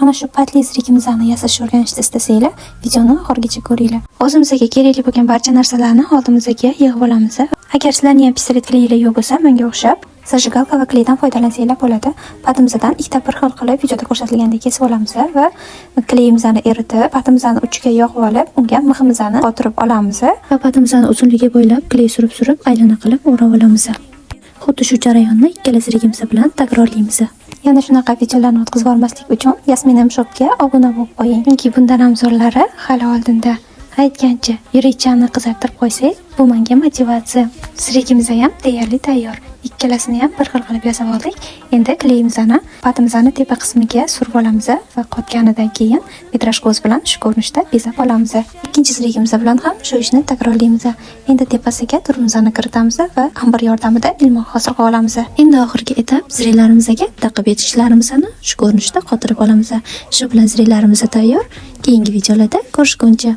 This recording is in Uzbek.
Mana shu patli zirigimizni yasashni o'rganishni istasanglar, videoni oxirigacha ko'ringlar. O'zimizga kerakli bo'lgan barcha narsalarni oldimizga yig'ib olamiz. Agar sizlarning ham pistolet kleyinglar yo'q bo'lsa, menga o'xshab zajigalka va kleydan foydalansanglar bo'ladi. Patimizdan ikkita bir xil qilib videoda ko'rsatilgandek kesib olamiz va kleyimizni eritib, patimizni uchiga yog'ib olib, unga miximizni qotirib olamiz va patimizni uzunligi bo'ylab kley surib aylana qilib o'rab olamiz. Xuddi shu jarayonni ikkala zirigimiz bilan takrorlaymiz. Yana shunaqa videolarni o'tkazib olmaslik uchun Yasmin Shopga obuna bo'lib qo'ying. Chunki bundan ham zo'rlari hali oldinda. Aytgancha, yurakchani qizartirib qo'ysak, bu menga motivatsiya. Zirigimiz ham deyarli tayyor. Ikkalasini ham bir xil qilib yasab oldik. Endi kleyimizni patimizni tepa qismiga surib olamiz va qotganidan keyin vitraj ko'z bilan shu ko'rinishda bezab olamiz. Ikkinchi zirigimiz bilan ham shu ishni takrorlaymiz. Endi tepasiga turimizni kiritamiz va ambir yordamida ilmoq hosil qilib olamiz. Endi oxirgi etap ziriglarimizga taqib etishlarimizni shu ko'rinishda qotirib olamiz. Shu bilan ziriglarimiz tayyor. Keyingi videolarda ko'rishguncha